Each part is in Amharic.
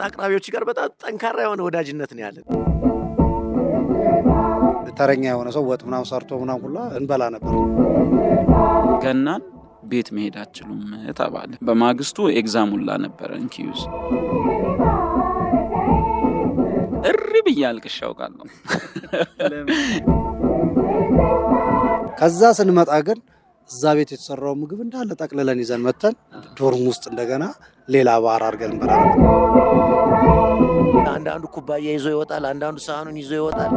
ወጥ አቅራቢዎች ጋር በጣም ጠንካራ የሆነ ወዳጅነት ነው ያለን። ተረኛ የሆነ ሰው ወጥ ምናምን ሰርቶ ምናምን ሁላ እንበላ ነበር። ገናን ቤት መሄድ አትችሉም ተባለ። በማግስቱ ኤግዛም ሁላ ነበረን ኪዩዝ። እሪ ብዬ አልቅሼ አውቃለሁ። ከዛ ስንመጣ ግን እዛ ቤት የተሰራው ምግብ እንዳለ ጠቅልለን ይዘን መተን ዶርም ውስጥ እንደገና ሌላ ባር አድርገን እንበላ ነበር። አንዳንዱ ኩባያ ይዞ ይወጣል፣ አንዳንዱ ሳህኑን ይዞ ይወጣል።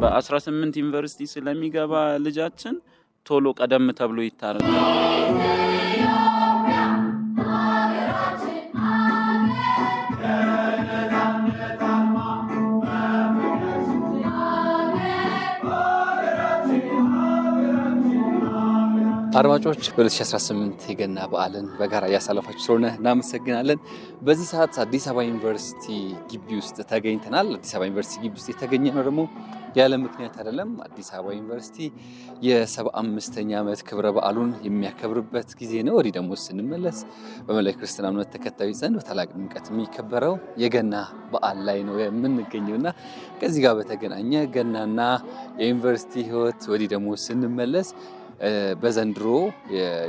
በ18 ዩኒቨርሲቲ ስለሚገባ ልጃችን ቶሎ ቀደም ተብሎ ይታረዳል። አድማጮች 2018 የገና በዓልን በጋራ ያሳለፋችሁ ስለሆነ እናመሰግናለን። በዚህ ሰዓት አዲስ አበባ ዩኒቨርሲቲ ግቢ ውስጥ ተገኝተናል። አዲስ አበባ ዩኒቨርሲቲ ግቢ ውስጥ የተገኘነው ደግሞ ያለ ምክንያት አይደለም። አዲስ አበባ ዩኒቨርሲቲ የ75ኛ ዓመት ክብረ በዓሉን የሚያከብርበት ጊዜ ነው። ወዲህ ደግሞ ስንመለስ በመላው ክርስትና እምነት ተከታዮች ዘንድ በታላቅ ድምቀት የሚከበረው የገና በዓል ላይ ነው የምንገኘውና ከዚህ ጋር በተገናኘ ገናና የዩኒቨርሲቲ ሕይወት ወዲህ ደግሞ ስንመለስ በዘንድሮ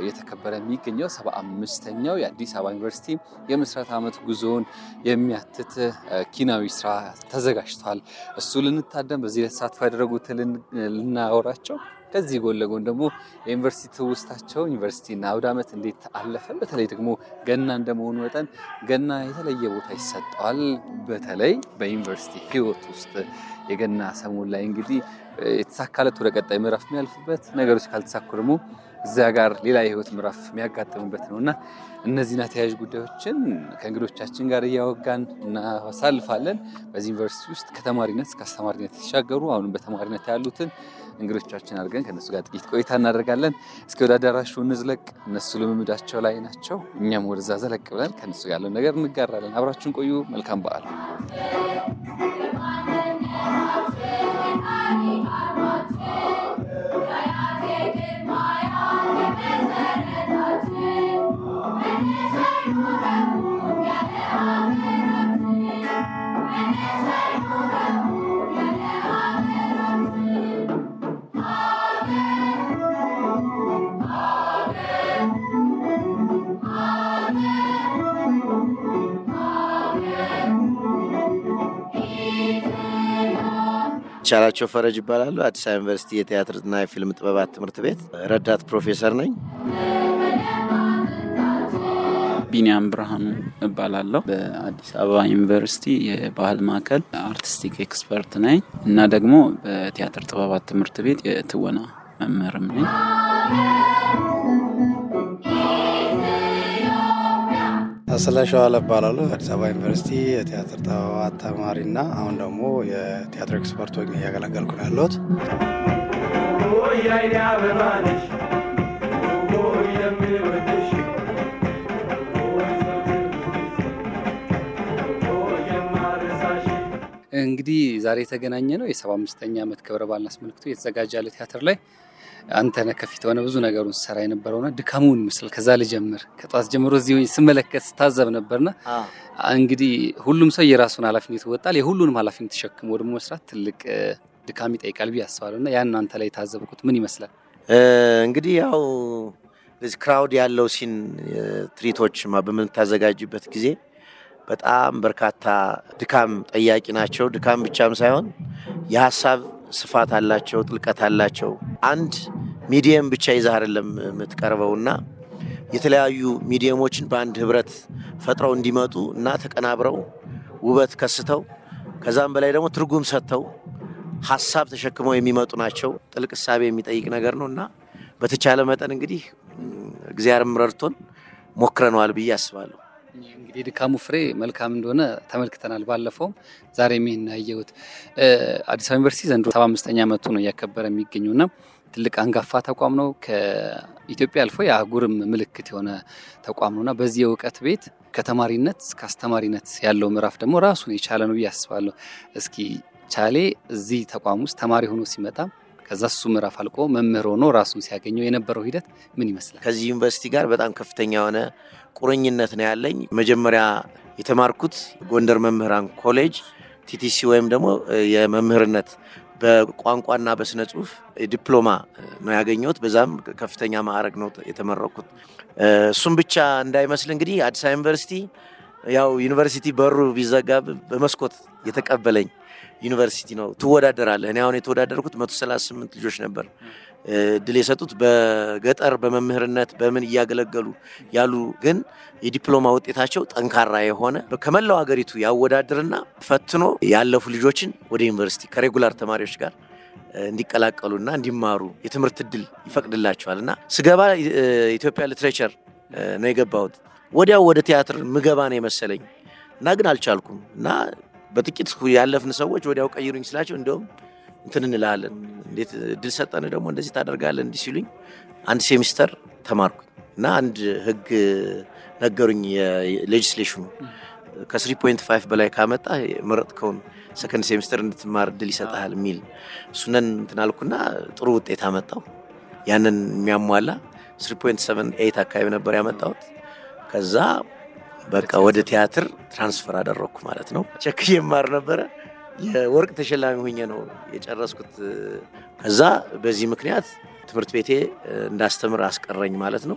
የተከበረ የሚገኘው 75ኛው የአዲስ አበባ ዩኒቨርሲቲ የምስረታ ዓመት ጉዞውን የሚያትት ኪናዊ ስራ ተዘጋጅቷል። እሱ ልንታደም በዚህ ለተሳትፎ ያደረጉትን ልናወራቸው ከዚህ ጎን ለጎን ደግሞ የዩኒቨርሲቲ ትውስታቸው ዩኒቨርሲቲና አውደ ዓመት እንዴት አለፈ፣ በተለይ ደግሞ ገና እንደመሆኑ መጠን ገና የተለየ ቦታ ይሰጠዋል። በተለይ በዩኒቨርሲቲ ህይወት ውስጥ የገና ሰሞን ላይ እንግዲህ የተሳካለት ወደ ቀጣይ ምዕራፍ የሚያልፍበት፣ ነገሮች ካልተሳኩ ደግሞ እዚያ ጋር ሌላ የህይወት ምዕራፍ የሚያጋጥምበት ነውና እነዚህና ተያያዥ ጉዳዮችን ከእንግዶቻችን ጋር እያወጋን እናሳልፋለን። በዚህ ዩኒቨርሲቲ ውስጥ ከተማሪነት እስከ አስተማሪነት የተሻገሩ አሁንም በተማሪነት ያሉትን እንግዶቻችን አድርገን ከነሱ ጋር ጥቂት ቆይታ እናደርጋለን። እስከ ወደ አዳራሹ እንዝለቅ። እነሱ ልምምዳቸው ላይ ናቸው፣ እኛም ወደዛ ዘለቅ ብለን ከነሱ ጋር ያለውን ነገር እንጋራለን። አብራችሁን ቆዩ። መልካም በዓል። ቻላቸው ፈረጅ ይባላል። አዲስ አበባ ዩኒቨርሲቲ የቲያትርና የፊልም ጥበባት ትምህርት ቤት ረዳት ፕሮፌሰር ነኝ። ቢኒያም ብርሃኑ እባላለሁ። በአዲስ አበባ ዩኒቨርሲቲ የባህል ማዕከል አርቲስቲክ ኤክስፐርት ነኝ እና ደግሞ በቲያትር ጥበባት ትምህርት ቤት የትወና መምህርም ነኝ። ስለሻዋለ እባላለሁ። አዲስ አበባ ዩኒቨርሲቲ የቲያትር ጥበባት ተማሪና አሁን ደግሞ የቲያትር ኤክስፐርት ሆኜ እያገለገልኩ ነው ያለሁት። እንግዲህ ዛሬ የተገናኘ ነው የ75ኛ ዓመት ክብረ በዓልን አስመልክቶ የተዘጋጀ ያለ ቲያትር ላይ አንተ ነህ ከፊት ሆነ ብዙ ነገሩን ሰራ የነበረውና ድካሙን ምስል ከዛ ልጀምር። ከጧት ጀምሮ እዚህ ስመለከት ስታዘብ ነበርና እንግዲህ ሁሉም ሰው የራሱን ኃላፊነት ይወጣል። የሁሉንም ኃላፊነት ተሸክሞ ደግሞ መስራት ትልቅ ድካም ይጠይቃል ብዬ አስባለሁና ያን አንተ ላይ ታዘብኩት ምን ይመስላል? እንግዲህ ያው ለዚህ ክራውድ ያለው ሲን ትሪቶች በምታዘጋጅበት ጊዜ በጣም በርካታ ድካም ጠያቂ ናቸው። ድካም ብቻም ሳይሆን የሀሳብ ስፋት አላቸው፣ ጥልቀት አላቸው። አንድ ሚዲየም ብቻ ይዘህ አይደለም የምትቀርበውና የተለያዩ ሚዲየሞችን በአንድ ህብረት ፈጥረው እንዲመጡ እና ተቀናብረው ውበት ከስተው ከዛም በላይ ደግሞ ትርጉም ሰጥተው ሀሳብ ተሸክመው የሚመጡ ናቸው። ጥልቅ ሐሳብ የሚጠይቅ ነገር ነውና በተቻለ መጠን እንግዲህ እግዚአብሔርም ረድቶን ሞክረናል ብዬ አስባለሁ። እንግዲህ ድካሙ ፍሬ መልካም እንደሆነ ተመልክተናል። ባለፈው ዛሬም ይሄን ያየሁት አዲስ አበባ ዩኒቨርሲቲ ዘንድሮ 75ኛ ዓመቱ ነው እያከበረ የሚገኘውና ትልቅ አንጋፋ ተቋም ነው። ከኢትዮጵያ አልፎ የአህጉርም ምልክት የሆነ ተቋም ነውና በዚህ የእውቀት ቤት ከተማሪነት እስከ አስተማሪነት ያለው ምዕራፍ ደግሞ ራሱን የቻለ ነው ብዬ አስባለሁ። እስኪ ቻሌ እዚህ ተቋም ውስጥ ተማሪ ሆኖ ሲመጣ ከዛ እሱ ምዕራፍ አልቆ መምህር ሆኖ ራሱን ሲያገኘው የነበረው ሂደት ምን ይመስላል? ከዚህ ዩኒቨርሲቲ ጋር በጣም ከፍተኛ የሆነ ቁርኝነት ነው ያለኝ። መጀመሪያ የተማርኩት ጎንደር መምህራን ኮሌጅ ቲቲሲ ወይም ደግሞ የመምህርነት በቋንቋና በስነ ጽሁፍ ዲፕሎማ ነው ያገኘሁት። በዛም ከፍተኛ ማዕረግ ነው የተመረኩት። እሱም ብቻ እንዳይመስል እንግዲህ አዲስ አበባ ዩኒቨርሲቲ ያው ዩኒቨርሲቲ በሩ ቢዘጋ በመስኮት የተቀበለኝ ዩኒቨርሲቲ ነው። ትወዳደራለህ። እኔ አሁን የተወዳደርኩት 138 ልጆች ነበር ድል የሰጡት በገጠር በመምህርነት በምን እያገለገሉ ያሉ ግን የዲፕሎማ ውጤታቸው ጠንካራ የሆነ ከመላው ሀገሪቱ ያወዳድርና ፈትኖ ያለፉ ልጆችን ወደ ዩኒቨርሲቲ ከሬጉላር ተማሪዎች ጋር እንዲቀላቀሉና እንዲማሩ የትምህርት እድል ይፈቅድላቸዋልና ስገባ ኢትዮጵያ ሊትሬቸር ነው የገባሁት። ወዲያው ወደ ቲያትር ምገባ ነው የመሰለኝ እና ግን አልቻልኩም እና በጥቂት ያለፍን ሰዎች ወዲያው ቀይሩኝ ስላቸው እንደውም እንትን እንላለን እንዴት እድል ሰጠን ደግሞ እንደዚህ ታደርጋለህ እንዲህ ሲሉኝ አንድ ሴሚስተር ተማርኩኝ እና አንድ ህግ ነገሩኝ። የሌጂስሌሽኑ ከ3.5 በላይ ካመጣ መረጥከውን ሰከንድ ሴሚስተር እንድትማር እድል ይሰጣል የሚል እሱነን እንትን አልኩና ጥሩ ውጤት አመጣው። ያንን የሚያሟላ 3.78 አካባቢ ነበር ያመጣሁት። ከዛ በቃ ወደ ቲያትር ትራንስፈር አደረኩ ማለት ነው። ቸክዬ ማር ነበረ የወርቅ ተሸላሚ ሆኜ ነው የጨረስኩት። ከዛ በዚህ ምክንያት ትምህርት ቤቴ እንዳስተምር አስቀረኝ ማለት ነው።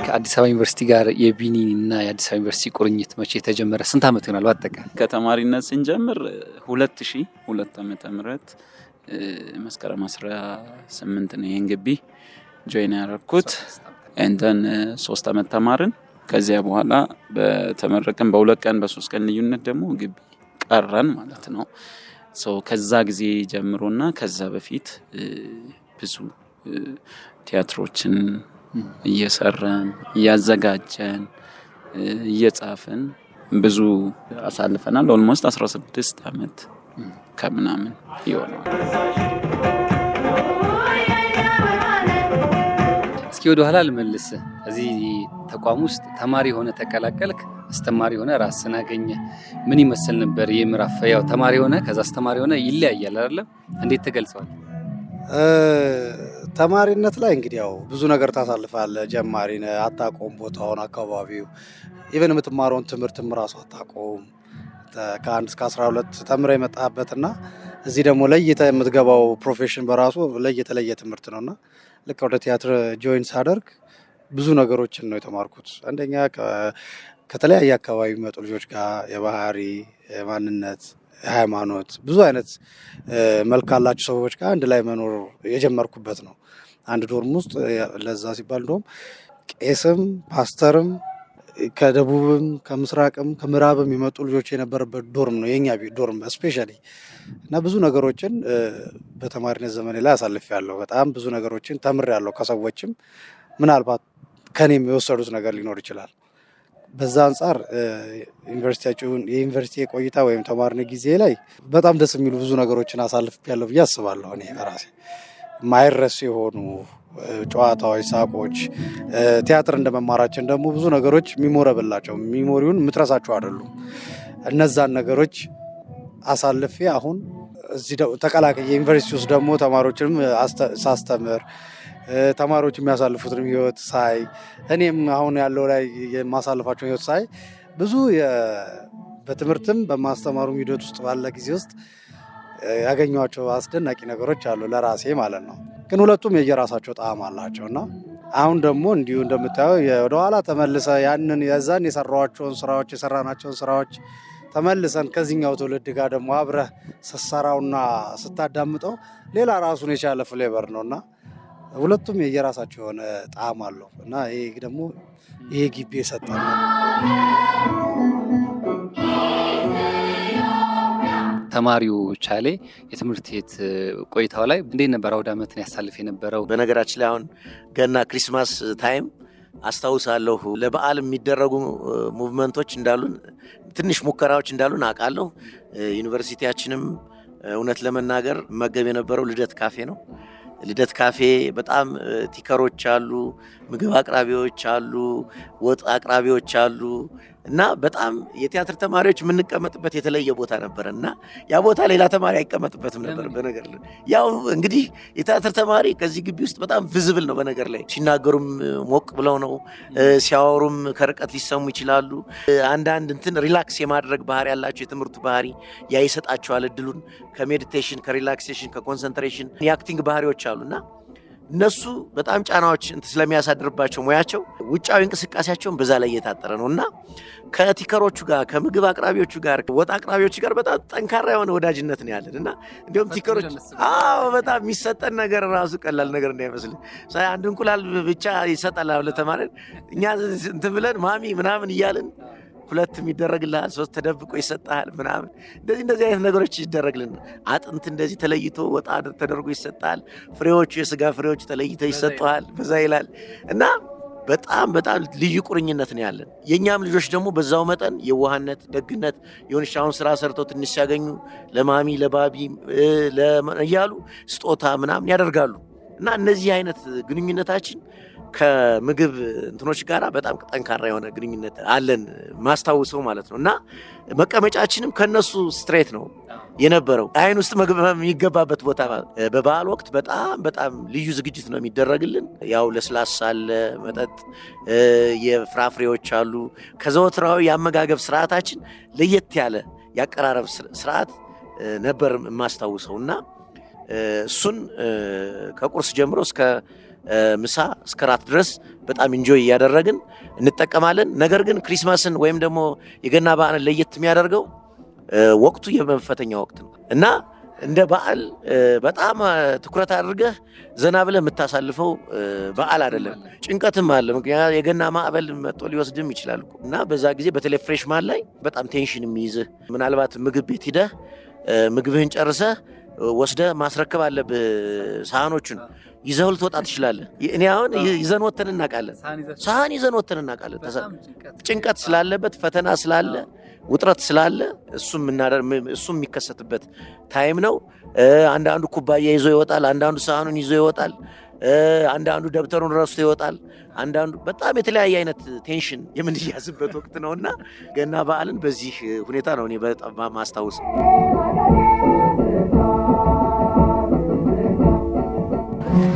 ከአዲስ አበባ ዩኒቨርሲቲ ጋር የቢኒና የአዲስ አበባ ዩኒቨርሲቲ ቁርኝት መቼ የተጀመረ? ስንት ዓመት ይሆናል በአጠቃላይ? ከተማሪነት ስንጀምር 2002 ዓመተ ምህረት መስከረም 18 ነው ይሄን ግቢ ጆይን ያደረኩት። እንተን 3 ዓመት ተማርን። ከዚያ በኋላ በተመረቀን በ2 ቀን በ3 ቀን ልዩነት ደግሞ ግቢ ቀረን ማለት ነው። ከዛ ጊዜ ጀምሮና ከዛ በፊት ብዙ ቲያትሮችን እየሰራን እያዘጋጀን እየጻፍን ብዙ አሳልፈናል። ኦልሞስት 16 ዓመት ከምናምን ይሆናል። እስኪ ወደ ኋላ ልመልስ። እዚህ ተቋም ውስጥ ተማሪ ሆነ ተቀላቀልክ፣ አስተማሪ ሆነ ራስን አገኘ። ምን ይመስል ነበር ይህ ምዕራፍ? ያው ተማሪ ሆነ ከዛ አስተማሪ ሆነ ይለያያል አይደል? እንዴት ተገልጸዋል? ተማሪነት ላይ እንግዲህ ያው ብዙ ነገር ታሳልፋለህ። ጀማሪ ነህ፣ አታውቀውም ቦታውን፣ አካባቢው፣ ኢቨን የምትማረውን ትምህርትም ራሱ አታውቀውም። ከ1 እስከ 12 ተምረህ የመጣህበትና እዚህ ደግሞ ለይተህ የምትገባው ፕሮፌሽን በራሱ ለየተለየ ትምህርት ነውና ልክ ወደ ቲያትር ጆይን ሳደርግ ብዙ ነገሮችን ነው የተማርኩት። አንደኛ ከተለያየ አካባቢ የሚመጡ ልጆች ጋር የባህሪ፣ የማንነት፣ የሃይማኖት ብዙ አይነት መልክ ካላቸው ሰዎች ጋር አንድ ላይ መኖር የጀመርኩበት ነው። አንድ ዶርም ውስጥ ለዛ ሲባል እንደውም ቄስም ፓስተርም ከደቡብም ከምስራቅም ከምዕራብም የሚመጡ ልጆች የነበረበት ዶርም ነው የኛ ዶርም ስፔሻሊ። እና ብዙ ነገሮችን በተማሪነት ዘመኔ ላይ አሳልፌያለሁ። በጣም ብዙ ነገሮችን ተምሬያለሁ ከሰዎችም ምናልባት ከኔም የወሰዱት ነገር ሊኖር ይችላል። በዛ አንጻር የዩኒቨርሲቲ ቆይታ ወይም ተማሪነት ጊዜ ላይ በጣም ደስ የሚሉ ብዙ ነገሮችን አሳልፌያለሁ ብዬ አስባለሁ። እኔ በራሴ ማይረሱ የሆኑ ጨዋታዎች፣ ሳቆች፣ ቲያትር እንደመማራችን ደግሞ ብዙ ነገሮች ሚሞረብል ናቸው። ሚሞሪውን የምትረሳቸው አይደሉም። እነዛን ነገሮች አሳልፌ አሁን እዚህ ተቀላቀየ ዩኒቨርሲቲ ውስጥ ደግሞ ተማሪዎችንም ሳስተምር ተማሪዎች የሚያሳልፉትን ህይወት ሳይ እኔም አሁን ያለው ላይ የማሳልፋቸው ህይወት ሳይ ብዙ በትምህርትም በማስተማሩ ሂደት ውስጥ ባለ ጊዜ ውስጥ ያገኟቸው አስደናቂ ነገሮች አሉ ለራሴ ማለት ነው። ግን ሁለቱም የየራሳቸው ጣዕም አላቸው እና አሁን ደግሞ እንዲሁ እንደምታየው ወደኋላ ተመልሰ ያንን የዛን የሰራናቸውን ስራዎች ተመልሰን ከዚህኛው ትውልድ ጋር ደግሞ አብረህ ስትሰራውና ስታዳምጠው ሌላ ራሱን የቻለ ፍሌቨር ነውና ሁለቱም የየራሳቸው የሆነ ጣዕም አለው እና ይሄ ደግሞ ይሄ ግቢ የሰጠን ነው። ተማሪው ቻሌ የትምህርት ቤት ቆይታው ላይ እንዴት ነበር አውደ ዓመትን ያሳልፍ የነበረው? በነገራችን ላይ አሁን ገና ክሪስማስ ታይም አስታውሳለሁ። ለበዓል የሚደረጉ ሙቭመንቶች እንዳሉን ትንሽ ሙከራዎች እንዳሉን አውቃለሁ። ዩኒቨርሲቲያችንም እውነት ለመናገር መገብ የነበረው ልደት ካፌ ነው። ልደት ካፌ በጣም ቲከሮች አሉ፣ ምግብ አቅራቢዎች አሉ፣ ወጥ አቅራቢዎች አሉ። እና በጣም የቲያትር ተማሪዎች የምንቀመጥበት የተለየ ቦታ ነበረ እና ያ ቦታ ሌላ ተማሪ አይቀመጥበትም ነበር። በነገር ላይ ያው እንግዲህ የቲያትር ተማሪ ከዚህ ግቢ ውስጥ በጣም ቪዚብል ነው። በነገር ላይ ሲናገሩም ሞቅ ብለው ነው፣ ሲያወሩም ከርቀት ሊሰሙ ይችላሉ። አንዳንድ እንትን ሪላክስ የማድረግ ባህሪ ያላቸው የትምህርቱ ባህሪ ያ ይሰጣቸዋል እድሉን ከሜዲቴሽን፣ ከሪላክሴሽን፣ ከኮንሰንትሬሽን የአክቲንግ ባህሪዎች አሉና እነሱ በጣም ጫናዎች ስለሚያሳድርባቸው ሙያቸው ውጫዊ እንቅስቃሴያቸውን በዛ ላይ እየታጠረ ነውና ከቲከሮቹ ጋር ከምግብ አቅራቢዎቹ ጋር ወጥ አቅራቢዎቹ ጋር በጣም ጠንካራ የሆነ ወዳጅነት ነው ያለንና እንዲሁም ቲከሮች በጣም የሚሰጠን ነገር ራሱ ቀላል ነገር እንዳይመስል አንድ እንቁላል ብቻ ይሰጣል ለተማሪ እኛ እንትን ብለን ማሚ ምናምን እያልን ሁለት ይደረግልሃል፣ ሶስት ተደብቆ ይሰጣል ምናምን እንደዚህ አይነት ነገሮች ይደረግልን። አጥንት እንደዚህ ተለይቶ ወጣ ተደርጎ ይሰጣል። ፍሬዎቹ የስጋ ፍሬዎች ተለይተው ይሰጣል። በዛ ይላል እና በጣም ልዩ ቁርኝነት ነው ያለን። የኛም ልጆች ደግሞ በዛው መጠን የዋህነት፣ ደግነት የሆነች አሁን ስራ ሰርተው ትንሽ ሲያገኙ ለማሚ ለባቢ እያሉ ስጦታ ምናምን ያደርጋሉ እና እነዚህ አይነት ግንኙነታችን ከምግብ እንትኖች ጋራ በጣም ጠንካራ የሆነ ግንኙነት አለን ማስታውሰው ማለት ነው እና መቀመጫችንም ከነሱ ስትሬት ነው የነበረው። አይን ውስጥ የሚገባበት ቦታ በበዓል ወቅት በጣም ልዩ ዝግጅት ነው የሚደረግልን። ያው ለስላሳ አለ፣ መጠጥ፣ የፍራፍሬዎች አሉ። ከዘወትራዊ የአመጋገብ ስርዓታችን ለየት ያለ ያቀራረብ ስርዓት ነበር የማስታውሰው እና እሱን ከቁርስ ጀምሮ እስከ ምሳ እስከ ራት ድረስ በጣም ኢንጆይ እያደረግን እንጠቀማለን። ነገር ግን ክሪስማስን ወይም ደግሞ የገና በዓልን ለየት የሚያደርገው ወቅቱ የመፈተኛ ወቅት ነው እና እንደ በዓል በጣም ትኩረት አድርገህ ዘና ብለህ የምታሳልፈው በዓል አይደለም። ጭንቀትም አለ። ምክንያቱም የገና ማዕበል መጥቶ ሊወስድም ይችላል እና በዛ ጊዜ በተለይ ፍሬሽማን ላይ በጣም ቴንሽን የሚይዝህ ምናልባት ምግብ ቤት ሂደህ ምግብህን ጨርሰህ ወስደህ ማስረከብ አለብህ ሳህኖቹን ይዘው ልትወጣ ትችላለህ። እኔ አሁን ይዘን ወተን እናውቃለን፣ ሳህን ይዘን ወተን እናውቃለን። ጭንቀት ስላለበት ፈተና ስላለ ውጥረት ስላለ እሱም የሚከሰትበት ታይም ነው። አንዳንዱ ኩባያ ይዞ ይወጣል፣ አንዳንዱ ሳህኑን ይዞ ይወጣል፣ አንዳንዱ ደብተሩን ረስቶ ይወጣል፣ አንዳንዱ በጣም የተለያየ አይነት ቴንሽን የምንያዝበት ወቅት ነውና ገና በዓልን በዚህ ሁኔታ ነው እኔ በጣም ማስታወስ።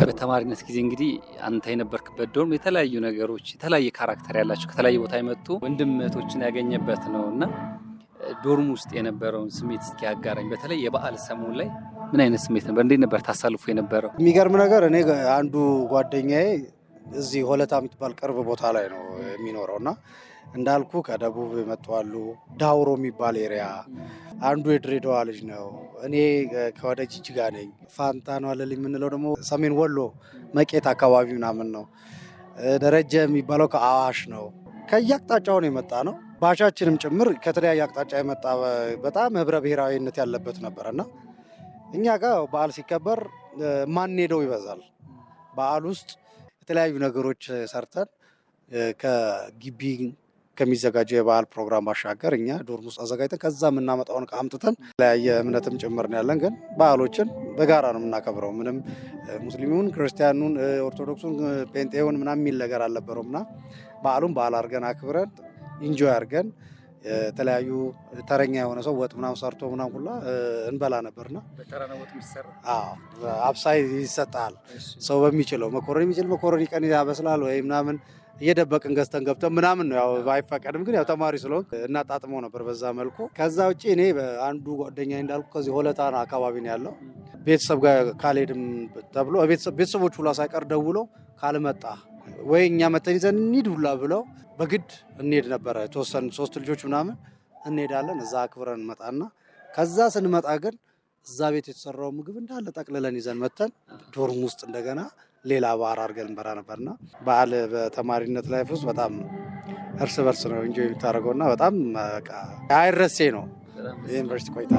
በተማሪነት ጊዜ እንግዲህ አንተ የነበርክበት ዶርም የተለያዩ ነገሮች የተለያየ ካራክተር ያላቸው ከተለያየ ቦታ የመጡ ወንድም እህቶችን ያገኘበት ነው እና ዶርም ውስጥ የነበረውን ስሜት እስኪ ያጋራኝ። በተለይ የበዓል ሰሞን ላይ ምን አይነት ስሜት ነበር? እንዴት ነበር ታሳልፎ የነበረው? የሚገርም ነገር እኔ አንዱ ጓደኛዬ እዚህ ሆለታ የምትባል ቅርብ ቦታ ላይ ነው የሚኖረው እና እንዳልኩ ከደቡብ የመጡ አሉ። ዳውሮ የሚባል ኤሪያ አንዱ የድሬዳዋ ልጅ ነው። እኔ ከወደ ጅጅጋ ነኝ። ፋንታ ነው አለልኝ የምንለው ደግሞ ሰሜን ወሎ መቄት አካባቢ ምናምን ነው። ደረጀ የሚባለው ከአዋሽ ነው። ከየአቅጣጫው ነው የመጣ ነው። ባሻችንም ጭምር ከተለያየ አቅጣጫ የመጣ በጣም ህብረ ብሔራዊነት ያለበት ነበርና እኛ ጋር በዓል ሲከበር ማንሄደው ይበዛል። በዓል ውስጥ የተለያዩ ነገሮች ሰርተን ከግቢ ከሚዘጋጀው የበዓል ፕሮግራም ባሻገር እኛ ዶርም ውስጥ አዘጋጅተን ከዛ የምናመጣውን አምጥተን የተለያየ እምነትም ጭምር ነው ያለን፣ ግን በዓሎችን በጋራ ነው የምናከብረው። ምንም ሙስሊሙን፣ ክርስቲያኑን፣ ኦርቶዶክሱን፣ ፔንጤውን ምናምን የሚል ነገር አልነበረውም እና በዓሉን በዓል አድርገን አክብረን ኢንጆይ አድርገን የተለያዩ ተረኛ የሆነ ሰው ወጥ ምናምን ሰርቶ ምናምን ሁላ እንበላ ነበርና አብሳይ ይሰጣል። ሰው በሚችለው መኮረኒ የሚችል መኮረኒ ቀን ያበስላል ወይ ምናምን እየደበቅን ገዝተን ገብተን ምናምን ነው። ያው አይፈቀድም፣ ግን ያው ተማሪ ስለሆን እናጣጥመው ነበር በዛ መልኩ። ከዛ ውጭ እኔ አንዱ ጓደኛ እንዳልኩ ከዚህ ሆለታና አካባቢ ነው ያለው። ቤተሰብ ጋር ካልሄድም ተብሎ ቤተሰቦች ሁላ ሳይቀር ደውለው ካልመጣ ወይ እኛ መተን ይዘን እንሂድ ሁላ ብለው በግድ እንሄድ ነበረ። ተወሰን 3 ልጆች ምናምን እንሄዳለን። እዛ አክብረን እንመጣና ከዛ ስንመጣ ግን እዛ ቤት የተሰራው ምግብ እንዳለ ጠቅልለን ይዘን መተን ዶርም ውስጥ እንደገና ሌላ በዓል አድርገን እንበላ ነበርና በዓል በተማሪነት ላይፍ ውስጥ በጣም እርስ በርስ ነው እንጆይ የምታደርገውና በጣም በቃ አይረሴ ነው የዩኒቨርሲቲ ቆይታ።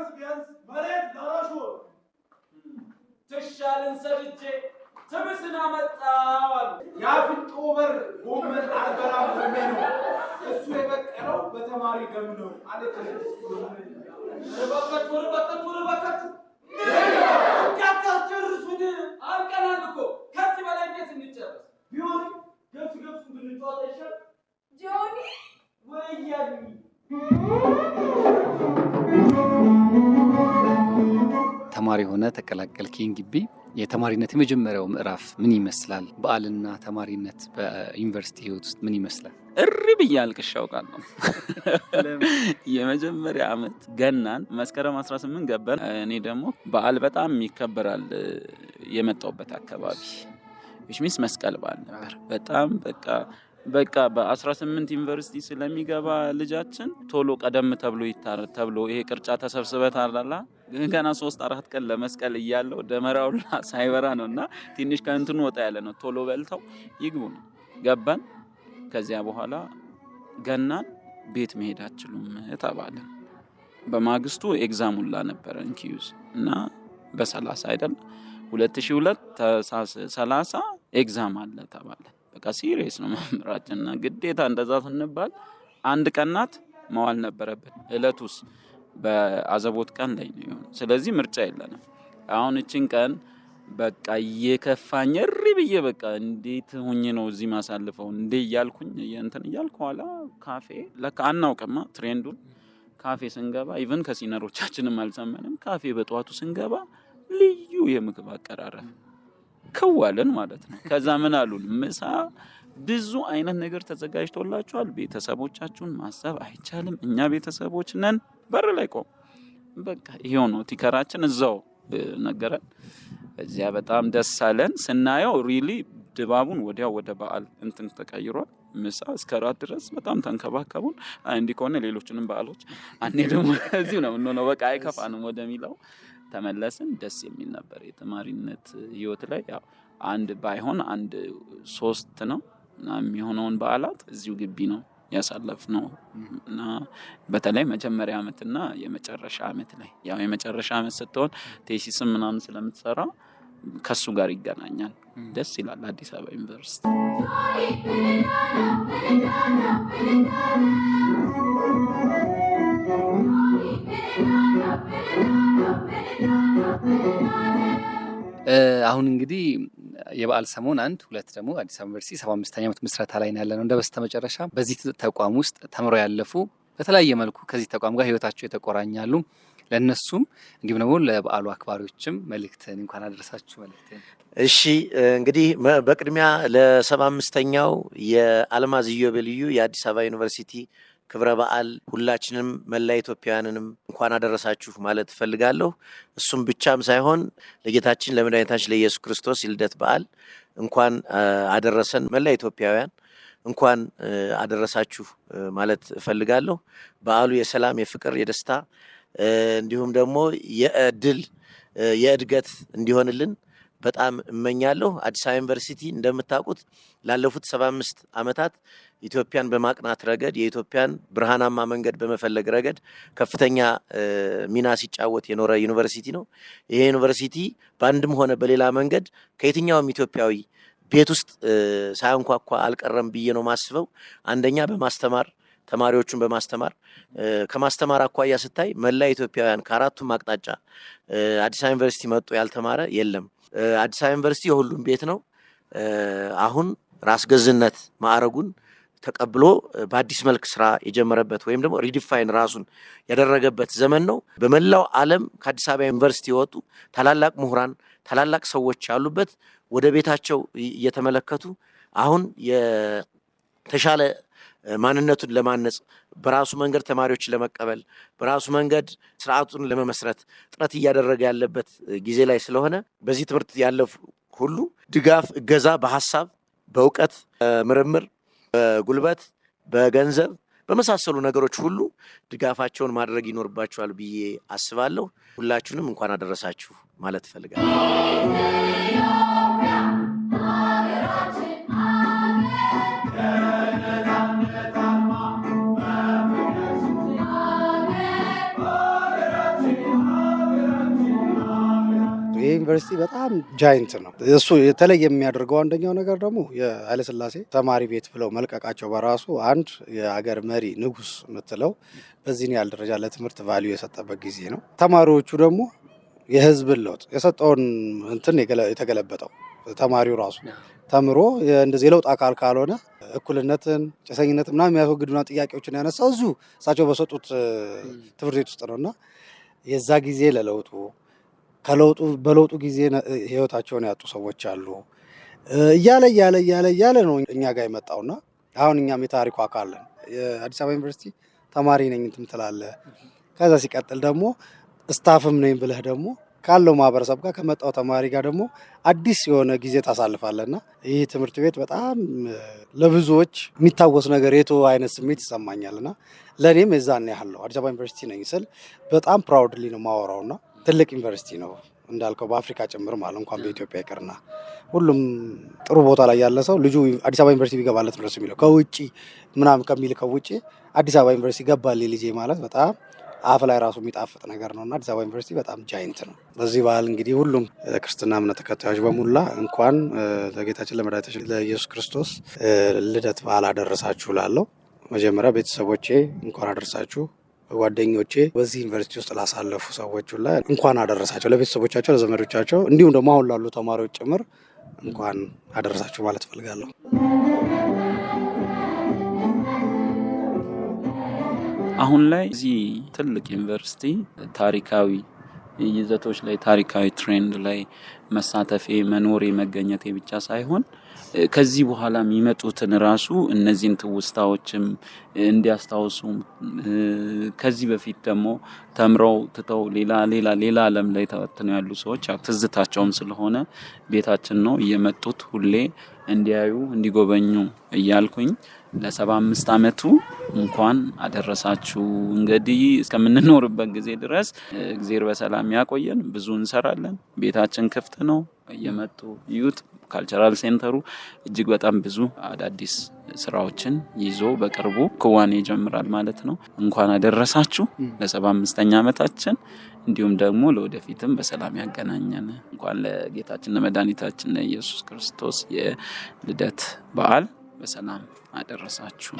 ቢያንስ መሬት ላራሹ ትሻ ዘር ጎመን አልበላም ብለህ ነው እሱ የበቀለው በተማሪ ደም ነው አለች። ወረበከት እንዳታስጨርሱን አልቀናል እኮ ከዚህ በላይ እንዴት እንጨርስ? ቢሆንም ገብስ ብንጫወት አይሻል? ጆኒ ወያኒ ተማሪ ሆነ ተቀላቀልከኝ ግቢ የተማሪነት የመጀመሪያው ምዕራፍ ምን ይመስላል? በዓልና ተማሪነት በዩኒቨርሲቲ ህይወት ውስጥ ምን ይመስላል? እሪ ብዬ አልቅሼ አውቃለሁ። የመጀመሪያ ዓመት ገናን መስከረም 18 ገባን። እኔ ደግሞ በዓል በጣም ይከበራል የመጣውበት አካባቢ which means መስቀል በዓል ነበር። በጣም በቃ በ18 ዩኒቨርሲቲ ስለሚገባ ልጃችን ቶሎ ቀደም ተብሎ ይታረድ ተብሎ ይሄ ቅርጫ ተሰብስበት አላላ ገና 3-4 ቀን ለመስቀል እያለው ደመራው ሳይበራ ነውና ትንሽ ከእንትኑ ወጣ ያለ ነው። ቶሎ በልተው ይግቡ ነው ገባን። ከዚያ በኋላ ገናን ቤት መሄድ አትችሉም ተባለ። በማግስቱ ኤግዛሙላ ነበረን ኪዩዝ እና በ30 አይደል 2002 30 ኤግዛም አለ ተባለ። በቃ ሲሪየስ ነው መምራትና ግዴታ እንደዛ ስንባል አንድ ቀናት መዋል ነበረብን። እለቱስ በአዘቦት ቀን ላይ ነው። ስለዚህ ምርጫ የለንም። አሁን እቺን ቀን በቃ እየከፋኝ እሪ ብዬ በቃ እንዴት ሆኜ ነው እዚህ ማሳልፈው እንዴ እያልኩኝ እያልኩ ኋላ ካፌ ለካ አናውቅማ ትሬንዱን። ካፌ ስንገባ ኢቭን ከሲነሮቻችንም አልሰማንም። ካፌ በጧቱ ስንገባ ልዩ የምግብ አቀራረብ ከዋለን ማለት ነው። ከዛ ምን አሉን? ምሳ ብዙ አይነት ነገር ተዘጋጅቶላችኋል፣ ቤተሰቦቻችሁን ማሰብ አይቻልም፣ እኛ ቤተሰቦች ነን። በር ላይ ቆም በቃ ይሄው ነው ቲከራችን እዛው ነገረን። እዚያ በጣም ደስ አለን ስናየው። ሪሊ ድባቡን ወዲያው ወደ በዓል እንትን ተቀይሯል። ምሳ እስከ ራት ድረስ በጣም ተንከባከቡን። እንዲህ ከሆነ ሌሎችንም በዓሎች አንዴ ደግሞ እዚሁ ነው በቃ አይከፋንም ወደሚለው ተመለስን። ደስ የሚል ነበር የተማሪነት ህይወት ላይ። ያው አንድ ባይሆን 3 ነው የሚሆነውን በዓላት እዚሁ ግቢ ነው ያሳለፍነው እና በተለይ መጀመሪያ ዓመትና የመጨረሻ ዓመት ላይ ያው የመጨረሻ ዓመት ስትሆን ቴሲስም ምናምን ስለምትሰራ ከሱ ጋር ይገናኛል። ደስ ይላል። አዲስ አበባ ዩኒቨርሲቲ አሁን እንግዲህ የበዓል ሰሞን 1-2 ደግሞ አዲስ አበባ ዩኒቨርሲቲ 75ኛ ዓመት ምስረታ ላይ ያለነው። እንደበስተመጨረሻ በዚህ ተቋም ውስጥ ተምረው ያለፉ በተለያየ መልኩ ከዚህ ተቋም ጋር ህይወታቸው የተቆራኛሉ ለነሱም እንዲሁም ደግሞ ለበዓሉ አክባሪዎችም መልእክትን እንኳን አደረሳችሁ መልእክትን። እሺ እንግዲህ በቅድሚያ ለ75ኛው የአልማዝ ኢዮቤልዩ የአዲስ አበባ ዩኒቨርሲቲ ክብረ በዓል ሁላችንም መላ ኢትዮጵያውያንንም እንኳን አደረሳችሁ ማለት ፈልጋለሁ። እሱም ብቻም ሳይሆን ለጌታችን ለመድኃኒታችን ለኢየሱስ ክርስቶስ የልደት በዓል እንኳን አደረሰን። መላ ኢትዮጵያውያን እንኳን አደረሳችሁ ማለት ፈልጋለሁ። በዓሉ የሰላም፣ የፍቅር፣ የደስታ እንዲሁም ደግሞ የድል የእድገት እንዲሆንልን በጣም እመኛለሁ። አዲስ አበባ ዩኒቨርሲቲ እንደምታውቁት ላለፉት 75 ዓመታት ኢትዮጵያን በማቅናት ረገድ የኢትዮጵያን ብርሃናማ መንገድ በመፈለግ ረገድ ከፍተኛ ሚና ሲጫወት የኖረ ዩኒቨርሲቲ ነው። ይሄ ዩኒቨርሲቲ በአንድም ሆነ በሌላ መንገድ ከየትኛውም ኢትዮጵያዊ ቤት ውስጥ ሳያንኳኳ አልቀረም ብዬ ነው ማስበው። አንደኛ በማስተማር ተማሪዎቹን በማስተማር ከማስተማር አኳያ ስታይ መላ ኢትዮጵያውያን ከአራቱም አቅጣጫ አዲስ አበባ ዩኒቨርሲቲ መጥቶ ያልተማረ የለም። አዲስ አበባ ዩኒቨርሲቲ የሁሉም ቤት ነው። አሁን ራስ ገዝነት ማዕረጉን ተቀብሎ በአዲስ መልክ ስራ የጀመረበት ወይም ደግሞ ሪዲፋይን ራሱን ያደረገበት ዘመን ነው። በመላው ዓለም ከአዲስ አበባ ዩኒቨርሲቲ የወጡ ታላላቅ ምሁራን፣ ታላላቅ ሰዎች ያሉበት ወደ ቤታቸው እየተመለከቱ አሁን የተሻለ ማንነቱን ለማነጽ በራሱ መንገድ ተማሪዎችን ለመቀበል በራሱ መንገድ ስርዓቱን ለመመስረት ጥረት እያደረገ ያለበት ጊዜ ላይ ስለሆነ በዚህ ትምህርት ያለፉ ሁሉ ድጋፍ፣ እገዛ በሐሳብ፣ በእውቀት፣ ምርምር፣ በጉልበት፣ በገንዘብ በመሳሰሉ ነገሮች ሁሉ ድጋፋቸውን ማድረግ ይኖርባቸዋል ብዬ አስባለሁ። ሁላችሁንም እንኳን አደረሳችሁ ማለት እፈልጋለሁ። የዩኒቨርሲቲ ዩኒቨርሲቲ በጣም ጃይንት ነው። እሱ የተለየ የሚያደርገው አንደኛው ነገር ደግሞ የኃይለሥላሴ ተማሪ ቤት ብለው መልቀቃቸው በራሱ አንድ የአገር መሪ ንጉስ የምትለው በዚህን ያህል ደረጃ ለትምህርት ቫልዩ የሰጠበት ጊዜ ነው። ተማሪዎቹ ደግሞ የህዝብን ለውጥ የሰጠውን እንትን የተገለበጠው ተማሪው ራሱ ተምሮ እንደዚህ የለውጥ አካል ካልሆነ እኩልነትን፣ ጭሰኝነት ምናምን የሚያስወግዱና ጥያቄዎችን ያነሳው እዚሁ እሳቸው በሰጡት ትምህርት ቤት ውስጥ ነውና የዛ ጊዜ ለለውጡ በለውጡ ጊዜ ህይወታቸውን ያጡ ሰዎች አሉ እያለ ነው እኛ ጋር የመጣውና አሁን እኛም የታሪኩ አካል ነን። የአዲስ አበባ ዩኒቨርሲቲ ተማሪ ነኝ እንትን ትላለህ። ከዛ ሲቀጥል ደግሞ ስታፍም ነኝ ብለህ ደግሞ ካለው ማህበረሰብ ጋር ከመጣው ተማሪ ጋር ደግሞ አዲስ የሆነ ጊዜ ታሳልፋለና ይህ ትምህርት ቤት በጣም ለብዙዎች የሚታወስ ነገር አይነት ስሜት ይሰማኛልና ለእኔም የዛን ያህል ነው። አዲስ አበባ ዩኒቨርሲቲ ነኝ ስል በጣም ፕራውድሊ ነው ማወራውና ትልቅ ዩኒቨርሲቲ ነው እንዳልከው በአፍሪካ ጭምር ማለት እንኳን በኢትዮጵያ ይቅርና ሁሉም ጥሩ ቦታ ላይ ያለ ሰው ልጁ አዲስ አበባ ዩኒቨርሲቲ ቢገባለት ብሎ የሚለው ከውጪ ምናምን ከሚልከው ውጪ አዲስ አበባ ዩኒቨርሲቲ ገባልኝ ልጄ ማለት በጣም አፍ ላይ ራሱ የሚጣፍጥ ነገር ነውና አዲስ አበባ ዩኒቨርሲቲ በጣም ጃይንት ነው። በዚህ በዓል እንግዲህ ሁሉም ክርስትና እምነት ተከታዮች በሙላ እንኳን ለጌታችን ለመድኃኒታችን ለኢየሱስ ክርስቶስ ልደት በዓል አደረሳችሁ ላለው መጀመሪያ ቤተሰቦቼ እንኳን አደረሳችሁ፣ ጓደኞቼ በዚህ ዩኒቨርሲቲ ውስጥ ላሳለፉ ሰዎች ሁላ እንኳን አደረሳቸው፣ ለቤተሰቦቻቸው፣ ለዘመዶቻቸው እንዲሁም ደግሞ አሁን ላሉ ተማሪዎች ጭምር እንኳን አደረሳችሁ ማለት እፈልጋለሁ። አሁን ላይ እዚህ ትልቅ ዩኒቨርሲቲ ታሪካዊ ይዘቶች ላይ ታሪካዊ ትሬንድ ላይ መሳተፌ መኖሬ መገኘቴ ብቻ ሳይሆን ከዚህ በኋላ የሚመጡትን ራሱ እነዚህን ትውስታዎችም እንዲያስታውሱ ከዚህ በፊት ደግሞ ተምረው ትተው ሌላ ዓለም ላይ ተወጥነው ያሉ ሰዎች ትዝታቸውም ስለሆነ ቤታችን ነው እየመጡት ሁሌ እንዲያዩ እንዲጎበኙ እያልኩኝ ለ75 ዓመቱ እንኳን አደረሳችሁ። እንግዲህ እስከምንኖርበት ጊዜ ድረስ እግዚአብሔር በሰላም ያቆየን። ብዙ እንሰራለን። ቤታችን ክፍት ነው። እየመጡ ዩት ካልቸራል ሴንተሩ እጅግ በጣም ብዙ አዳዲስ ስራዎችን ይዞ በቅርቡ ክዋኔ ይጀምራል ማለት ነው። እንኳን አደረሳችሁ ለ75ኛ ዓመታችን። እንዲሁም ደግሞ ለወደፊትም በሰላም ያገናኘን። እንኳን ለጌታችን ለመድኃኒታችን ለኢየሱስ ክርስቶስ የልደት በዓል በሰላም አደረሳችሁ።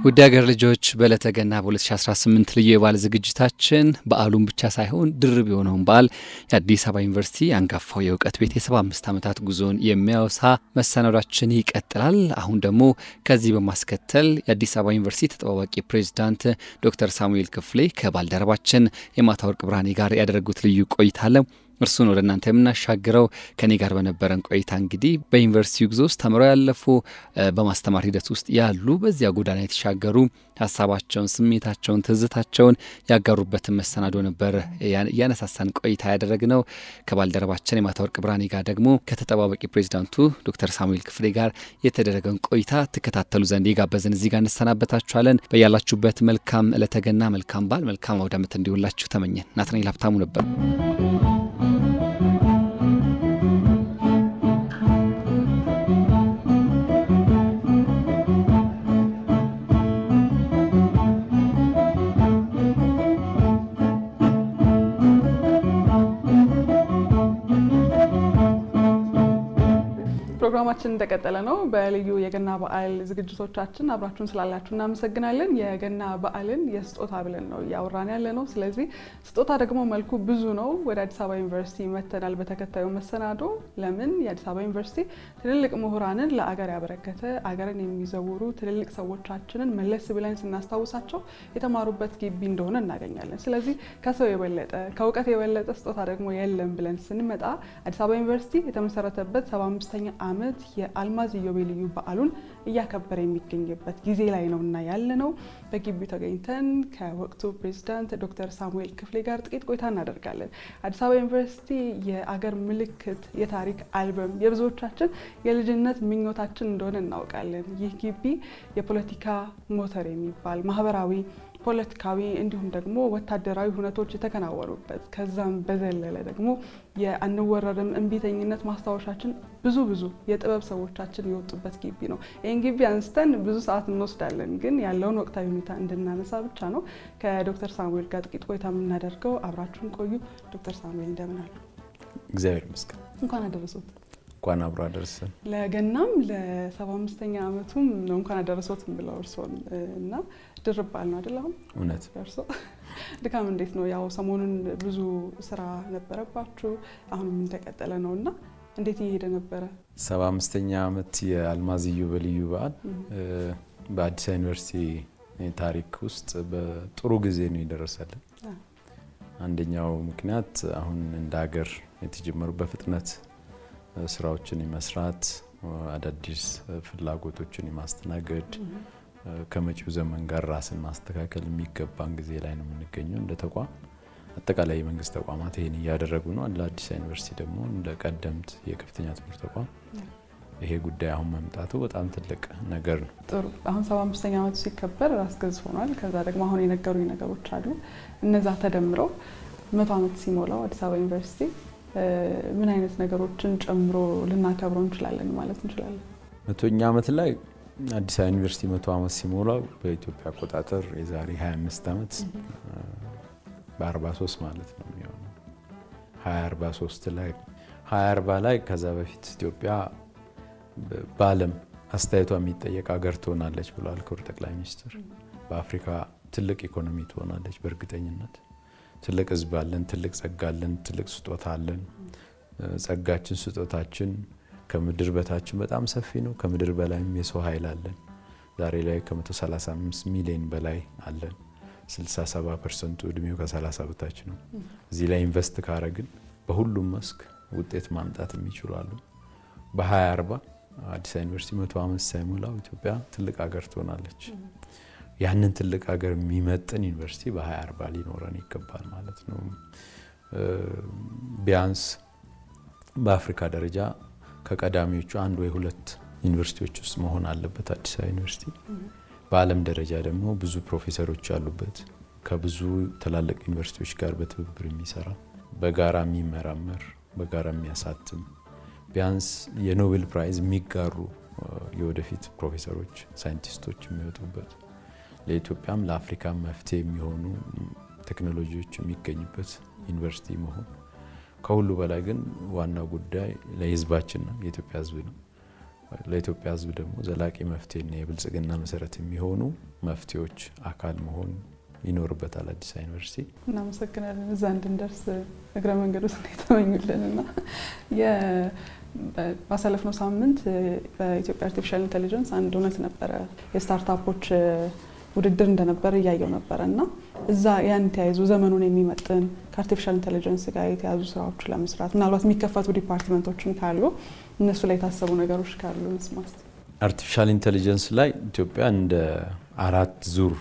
ውድ ሀገር ልጆች በዕለተ ገና በ2018 ልዩ የበዓል ዝግጅታችን በዓሉን ብቻ ሳይሆን ድርብ የሆነውን በዓል የአዲስ አበባ ዩኒቨርሲቲ አንጋፋው የእውቀት ቤት የ75 ዓመታት ጉዞን የሚያወሳ መሰናዷችን ይቀጥላል። አሁን ደግሞ ከዚህ በማስከተል የአዲስ አበባ ዩኒቨርሲቲ ተጠባባቂ ፕሬዚዳንት ዶክተር ሳሙኤል ክፍሌ ከባልደረባችን የማታወርቅ ብርሃኔ ጋር ያደረጉት ልዩ ቆይታ አለ። እርሱን ወደ እናንተ የምናሻግረው ከኔ ጋር በነበረን ቆይታ እንግዲህ በዩኒቨርሲቲው ጉዞ ውስጥ ተምረው ያለፉ በማስተማር ሂደት ውስጥ ያሉ በዚያ ጎዳና የተሻገሩ ሀሳባቸውን፣ ስሜታቸውን፣ ትዝታቸውን ያጋሩበትን መሰናዶ ነበር ያነሳሳን ቆይታ ያደረግነው። ከባልደረባችን የማታወርቅ ብርሃኔ ጋር ደግሞ ከተጠባባቂ ፕሬዚዳንቱ ዶክተር ሳሙኤል ክፍሌ ጋር የተደረገውን ቆይታ ትከታተሉ ዘንድ የጋበዝን እዚህ ጋር እንሰናበታችኋለን። በያላችሁበት መልካም ዕለተ ገና፣ መልካም በዓል፣ መልካም አውደ ዓመት እንዲውላችሁ ተመኘን። ናትናኤል ሀብታሙ ነበር። ፕሮግራማችን እንደቀጠለ ነው። በልዩ የገና በዓል ዝግጅቶቻችን አብራችሁን ስላላችሁ እናመሰግናለን። የገና በዓልን የስጦታ ብለን ነው እያወራን ያለ ነው። ስለዚህ ስጦታ ደግሞ መልኩ ብዙ ነው። ወደ አዲስ አበባ ዩኒቨርሲቲ መተናል በተከታዩ መሰናዶ። ለምን የአዲስ አበባ ዩኒቨርሲቲ ትልልቅ ምሁራንን ለአገር ያበረከተ አገርን የሚዘውሩ ትልልቅ ሰዎቻችንን መለስ ብለን ስናስታውሳቸው የተማሩበት ግቢ እንደሆነ እናገኛለን። ስለዚህ ከሰው የበለጠ ከእውቀት የበለጠ ስጦታ ደግሞ የለም ብለን ስንመጣ አዲስ አበባ ዩኒቨርሲቲ የተመሰረተበት 75ኛ ዓመት የአልማዝ ኢዮቤልዩ በዓሉን እያከበረ የሚገኝበት ጊዜ ላይ ነውና ያለነው። በግቢው ተገኝተን ከወቅቱ ፕሬዝዳንት ዶክተር ሳሙኤል ክፍሌ ጋር ጥቂት ቆይታ እናደርጋለን። አዲስ አበባ ዩኒቨርሲቲ የአገር ምልክት፣ የታሪክ አልበም፣ የብዙዎቻችን የልጅነት ምኞታችን እንደሆነ እናውቃለን። ይህ ግቢ የፖለቲካ ሞተር የሚባል ማህበራዊ፣ ፖለቲካዊ እንዲሁም ደግሞ ወታደራዊ ሁነቶች የተከናወኑበት ከዛም በዘለለ ደግሞ የአንወረርም እንቢተኝነት ማስታወሻችን ብዙ የጥበብ ሰዎቻችን የወጡበት ግቢ ነው። ይህን ግቢ አንስተን ብዙ ሰዓት እንወስዳለን፣ ግን ያለውን ወቅታዊ ሁኔታ እንድናነሳ ብቻ ነው ከዶክተር ሳሙኤል ጋር ጥቂት ቆይታ የምናደርገው። አብራችሁን ቆዩ። ዶክተር ሳሙኤል እንደምን አሉ? እግዚአብሔር ይመስገን። እንኳን አደረሶት። እንኳን አብሮ አደረሰን። ለገናም ለ75ኛ ዓመቱም ነው እንኳን አደረሶት ብለው እርሶን እና ድርብ በዓል ነው አይደል? አሁን እውነት እርሶ ድካም እንዴት ነው? ያው ሰሞኑን ብዙ ስራ ነበረባችሁ፣ አሁንም እንደቀጠለ ነውና እንዴት እየሄደ ነበረ? 75ኛ ዓመት የአልማዝ ኢዮቤልዩ በዓል በአዲስ አበባ ዩኒቨርሲቲ ታሪክ ውስጥ በጥሩ ጊዜ ነው የደረሰልን። አንደኛው ምክንያት አሁን እንደ ሀገር የተጀመሩ በፍጥነት ስራዎችን የመስራት አዳዲስ ፍላጎቶችን የማስተናገድ ከመጪው ዘመን ጋር ራስን ማስተካከል የሚገባን ጊዜ ላይ ነው የምንገኘው። እንደ ተቋም አጠቃላይ የመንግስት ተቋማት ይሄን እያደረጉ ነው። ለአዲስ አበባ ዩኒቨርሲቲ ደግሞ እንደ ቀደምት የከፍተኛ ትምህርት ተቋም ይሄ ጉዳይ አሁን መምጣቱ በጣም ትልቅ ነገር ነው። ጥሩ። አሁን 75ኛ ዓመቱ ሲከበር ራስ ገዝ ሆኗል። ከዛ ደግሞ አሁን የነገሩኝ ነገሮች አሉ። እነዛ ተደምረው 100 ዓመት ሲሞላው አዲስ አበባ ዩኒቨርሲቲ ምን አይነት ነገሮችን ጨምሮ ልናከብረው እንችላለን ማለት እንችላለን? 100ኛ ዓመት ላይ አዲስ አበባ ዩኒቨርሲቲ 100 ዓመት ሲሞላው በኢትዮጵያ አቆጣጠር የዛሬ 25 ዓመት በ43 ማለት ነው የሚሆነው 2043 ላይ 2040 ላይ ከዛ በፊት ኢትዮጵያ በዓለም አስተያየቷ የሚጠየቅ ሀገር ትሆናለች ብሏል ክቡር ጠቅላይ ሚኒስትር። በአፍሪካ ትልቅ ኢኮኖሚ ትሆናለች በእርግጠኝነት። ትልቅ ህዝብ አለን፣ ትልቅ ጸጋ አለን፣ ትልቅ ስጦታ አለን። ጸጋችን ስጦታችን ከምድር በታችን በጣም ሰፊ ነው። ከምድር በላይም የሰው ኃይል አለን። ዛሬ ላይ ከ135 ሚሊዮን በላይ አለን። 67% እድሜው ከ30 በታች ነው። እዚህ ላይ ኢንቨስት ካረግን በሁሉም መስክ ውጤት ማምጣት የሚችሉ አሉ። በ2040 አዲስ አበባ ዩኒቨርሲቲ 100 ዓመት ሳይሞላው ኢትዮጵያ ትልቅ ሀገር ትሆናለች። ያንን ትልቅ ሀገር የሚመጥን ዩኒቨርሲቲ በ2040 ሊኖረን ይገባል ማለት ነው። ቢያንስ በአፍሪካ ደረጃ ከቀዳሚዎቹ አንድ ወይ ሁለት ዩኒቨርሲቲዎች ውስጥ መሆን አለበት አዲስ አበባ ዩኒቨርሲቲ። በዓለም ደረጃ ደግሞ ብዙ ፕሮፌሰሮች ያሉበት ከብዙ ትላልቅ ዩኒቨርሲቲዎች ጋር በትብብር የሚሰራ በጋራ የሚመራመር በጋራ የሚያሳትም ቢያንስ የኖቤል ፕራይዝ የሚጋሩ የወደፊት ፕሮፌሰሮች ሳይንቲስቶች የሚወጡበት ለኢትዮጵያም ለአፍሪካም መፍትሄ የሚሆኑ ቴክኖሎጂዎች የሚገኙበት ዩኒቨርሲቲ መሆን። ከሁሉ በላይ ግን ዋናው ጉዳይ ለህዝባችን ነው፣ የኢትዮጵያ ህዝብ ነው። ለኢትዮጵያ ህዝብ ደግሞ ዘላቂ መፍትሄና የብልጽግና መሰረት የሚሆኑ መፍትሄዎች አካል መሆን ይኖርበታል አዲስ አበባ ዩኒቨርሲቲ። እናመሰግናለን። እዛ እንድንደርስ እግረ መንገዱ ስለተመኙልንና ባሳለፍነው ሳምንት በኢትዮጵያ አርቲፊሻል ኢንተለጀንስ አንድ እውነት ነበረ የስታርታፖች ውድድር እንደነበር እያየው ነበረ እና እዛ ያን ተያይዞ ዘመኑን የሚመጥን ከአርቲፊሻል ኢንተለጀንስ ጋር የተያዙ ስራዎች ለመስራት ምናልባት የሚከፈቱ ዲፓርትመንቶችን ካሉ እነሱ ላይ የታሰቡ ነገሮች ካሉ መስማት። አርቲፊሻል ኢንተለጀንስ ላይ ኢትዮጵያ እንደ 4 ዙር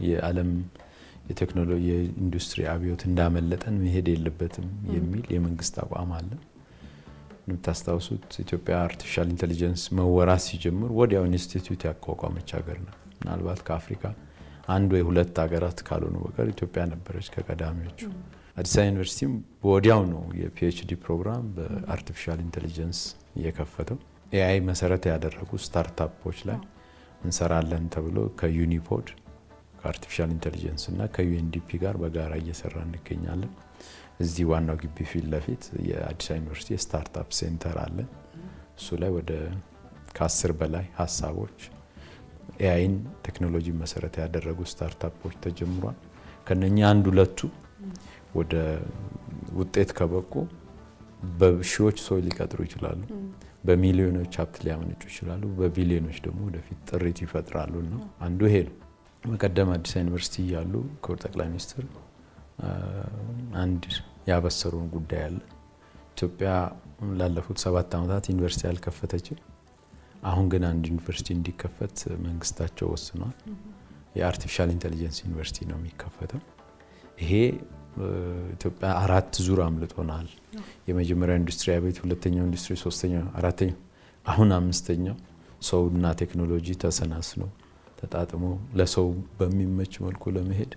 የዓለም የቴክኖሎጂ የኢንዱስትሪ አብዮት እንዳመለጠን መሄድ የለበትም የሚል የመንግስት አቋም አለ። የምታስታውሱት ኢትዮጵያ አርቲፊሻል ኢንተለጀንስ መወራት ሲጀምር ወዲያው ኢንስቲትዩት ያቋቋመች ሀገር ነው። ምናልባት ከአፍሪካ አንድ ወይ ሁለት ሀገራት ካልሆኑ በቀር ኢትዮጵያ ነበረች ከቀዳሚዎቹ። አዲስ አበባ ዩኒቨርሲቲም ወዲያው ነው የፒኤችዲ ፕሮግራም በአርቲፊሻል ኢንተለጀንስ እየከፈተው። ኤአይ መሰረት ያደረጉ ስታርታፖች ላይ እንሰራለን ተብሎ ከዩኒፖድ ከአርቲፊሻል ኢንተለጀንስ እና ከዩኤንዲፒ ጋር በጋራ እየሰራ እንገኛለን። እዚህ ዋናው ግቢ ፊት ለፊት የአዲስ አበባ ዩኒቨርሲቲ ስታርታፕ ሴንተር አለ። እሱ ላይ ወደ ከ10 በላይ ሀሳቦች ኤአይን ቴክኖሎጂ መሰረት ያደረጉ ስታርታፖች ተጀምሯል። ከነኛ አንድ ሁለቱ ወደ ውጤት ከበቁ በሺዎች ሰው ሊቀጥሩ ይችላሉ። በሚሊዮኖች ሀብት ሊያመነጩ ይችላሉ። በቢሊዮኖች ደግሞ ወደፊት ጥሪት ይፈጥራሉ ነው አንዱ ይሄ ነው። በቀደም አዲስ ዩኒቨርሲቲ ያሉ ክቡር ጠቅላይ ሚኒስትር አንድ ያበሰሩን ጉዳይ አለ። ኢትዮጵያ ላለፉት 7 ዓመታት ዩኒቨርሲቲ አልከፈተችም። አሁን ግን አንድ ዩኒቨርሲቲ እንዲከፈት መንግስታቸው ወስኗል። የአርቲፊሻል ኢንተለጀንስ ዩኒቨርሲቲ ነው የሚከፈተው። ይሄ ኢትዮጵያ 4 ዙር አምልጦናል። የመጀመሪያው ኢንዱስትሪ አቤት፣ ሁለተኛው ኢንዱስትሪ፣ ሶስተኛው፣ አራተኛው፣ አሁን አምስተኛው ሰውና ቴክኖሎጂ ተሰናስኖ ተጣጥሞ ለሰው በሚመች መልኩ ለመሄድ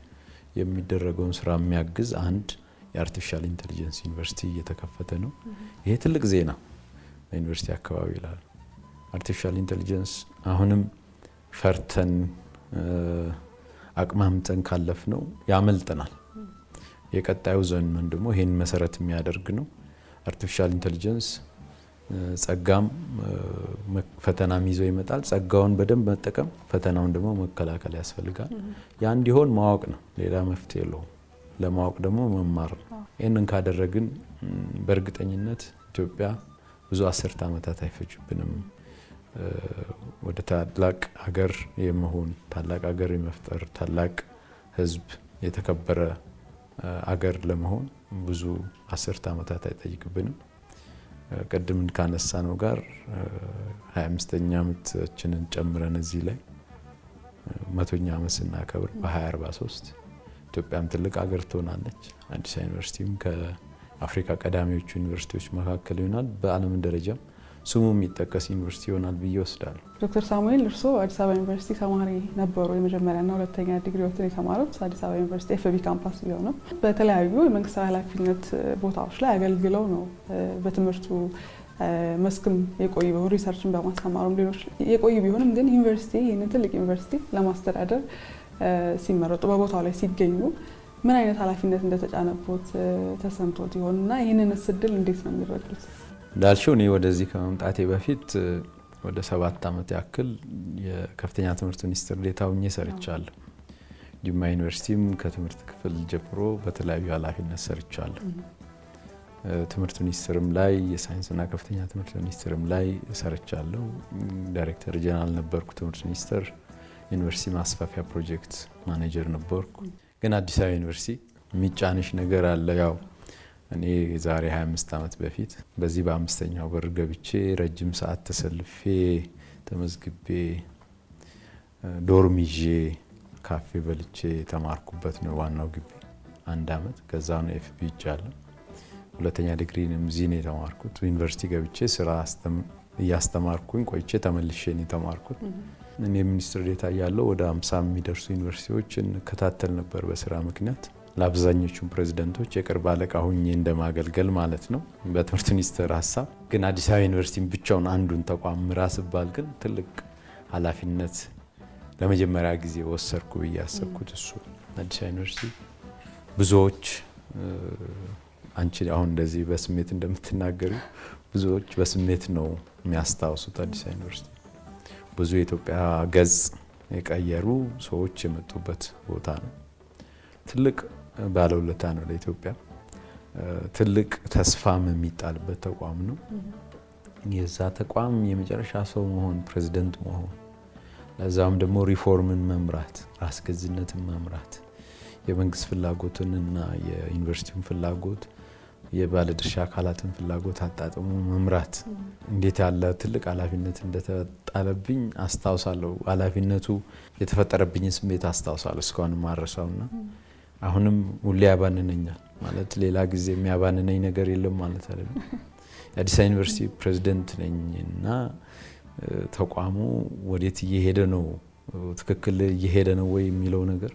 የሚደረገውን ስራ የሚያግዝ አንድ የአርቲፊሻል ኢንተለጀንስ ዩኒቨርሲቲ እየተከፈተ ነው። ይሄ ትልቅ ዜና በዩኒቨርሲቲ አካባቢ ይላል። አርቲፊሻል ኢንተለጀንስ አሁንም ፈርተን አቅማምጠን ካለፍ ነው ያመልጠናል። የቀጣዩ ዘመን ደግሞ ይሄን መሰረት የሚያደርግ ነው። አርቲፊሻል ኢንተለጀንስ ጸጋም ፈተናም ይዞ ይመጣል። ጸጋውን በደንብ መጠቀም፣ ፈተናውን ደግሞ መከላከል ያስፈልጋል። ያ እንዲሆን ማወቅ ነው፣ ሌላ መፍትሄ የለውም። ለማወቅ ደግሞ መማር ነው። ይህንን ካደረግን በእርግጠኝነት ኢትዮጵያ ብዙ 10 ዓመታት አይፈጅብንም ወደ ታላቅ ሀገር የመሆን፣ ታላቅ ሀገር የመፍጠር፣ ታላቅ ህዝብ፣ የተከበረ ሀገር ለመሆን ብዙ 10 ዓመታት አይጠይቅብንም። ቅድም ካነሳ ነው ጋር 25ኛ ዓመታችንን ጨምረን እዚህ ላይ 100ኛ ዓመት ስናከብር በ2043 ኢትዮጵያም ትልቅ ሀገር ትሆናለች። አዲስ ዩኒቨርሲቲም ከአፍሪካ ቀዳሚዎቹ ዩኒቨርሲቲዎች መካከል ይሆናል። በዓለም ደረጃም ስሙ የሚጠቀስ ዩኒቨርሲቲ ይሆናል ብዬ ወስዳለሁ። ዶክተር ሳሙኤል እርስዎ አዲስ አበባ ዩኒቨርሲቲ ተማሪ ነበሩ። የመጀመሪያና ሁለተኛ ዲግሪዎትን የተማሩት አዲስ አበባ ዩኒቨርሲቲ ኤፍቢ ካምፓስ ቢሆንም በተለያዩ የመንግስታዊ ኃላፊነት ቦታዎች ላይ አገልግለው ነው በትምህርቱ መስክም የቆዩ ሪሰርችን በማስተማሩም ሌሎች የቆዩ ቢሆንም ግን ዩኒቨርሲቲ ይህንን ትልቅ ዩኒቨርሲቲ ለማስተዳደር ሲመረጡ በቦታው ላይ ሲገኙ ምን አይነት ኃላፊነት እንደተጫነቦት ተሰምቶት ይሆንና ይህንን እድል እንዴት ነው የሚረዱት? እንዳልሽው እኔ ወደዚህ ከመምጣቴ በፊት ወደ 7 ዓመት ያክል የከፍተኛ ትምህርት ሚኒስትር ዴኤታ ሆኜ ሰርቻለሁ። ጅማ ዩኒቨርሲቲም ከትምህርት ክፍል ጀምሮ በተለያዩ ኃላፊነት ሰርቻለሁ። ትምህርት ሚኒስትርም ላይ የሳይንስና ከፍተኛ ትምህርት ሚኒስትርም ላይ ሰርቻለሁ። ዳይሬክተር ጀነራል ነበርኩ ትምህርት ሚኒስትር። ዩኒቨርሲቲ ማስፋፊያ ፕሮጀክት ማኔጀር ነበርኩ። ግን አዲስ አበባ ዩኒቨርሲቲ የሚጫንሽ ነገር አለ። ያው እኔ ዛሬ 25 ዓመት በፊት በዚህ በ5ኛው በር ገብቼ ረጅም ሰዓት ተሰልፌ ተመዝግቤ ዶርም ይዤ ካፌ በልቼ ተማርኩበት ነው ዋናው ግቢ 1 ዓመት። ከዛ ነው ኤፍቢ ይቻላል። ሁለተኛ ዲግሪንም እዚህ ነው የተማርኩት። ዩኒቨርሲቲ ገብቼ ስራ እያስተማርኩኝ ቆይቼ ተመልሼ ነው የተማርኩት። እኔ ሚኒስትር ዴኤታ ያለው ወደ 50 የሚደርሱ ዩኒቨርሲቲዎችን ከታተል ነበር በስራ ምክንያት። ለአብዛኞቹ ፕሬዝዳንቶች የቅርብ አለቃ ሆኜ እንደማገልገል ማለት ነው በትምህርት ሚኒስቴር ሀሳብ። ግን አዲስ አበባ ዩኒቨርሲቲ ብቻውን አንዱን ተቋም ራስ ባል ግን ትልቅ ኃላፊነት ለመጀመሪያ ጊዜ ወሰርኩ ብዬ ያሰብኩት እሱ አዲስ አበባ ዩኒቨርሲቲ ብዙዎች አንቺ አሁን እንደዚህ በስሜት እንደምትናገሩ ብዙዎች በስሜት ነው የሚያስታውሱት። አዲስ አበባ ዩኒቨርሲቲ ብዙ የኢትዮጵያ ገጽ የቀየሩ ሰዎች የመጡበት ቦታ ነው። ትልቅ ባለውለታ ነው ለኢትዮጵያ። ትልቅ ተስፋም የሚጣልበት ተቋም ነው። የዛ ተቋም የመጨረሻ ሰው መሆን፣ ፕሬዝዳንት መሆን፣ ለዛም ደግሞ ሪፎርምን መምራት፣ ራስ ገዝነትን መምራት፣ የመንግስት ፍላጎትንና የዩኒቨርሲቲውን ፍላጎት የባለድርሻ አካላትን ፍላጎት አጣጥሞ መምራት እንዴት ያለ ትልቅ ኃላፊነት እንደተጣለብኝ አስታውሳለሁ። ኃላፊነቱ የተፈጠረብኝ ስሜት አስታውሳለሁ እስካሁን ማረሳውና አሁንም ሁሌ ያባንነኛል። ማለት ሌላ ጊዜ የሚያባንነኝ ነገር የለም ማለት አይደለም። የአዲስ አበባ ዩኒቨርሲቲ ፕሬዝዳንት ነኝና ተቋሙ ወዴት እየሄደ ነው፣ ትክክል እየሄደ ነው ወይ የሚለው ነገር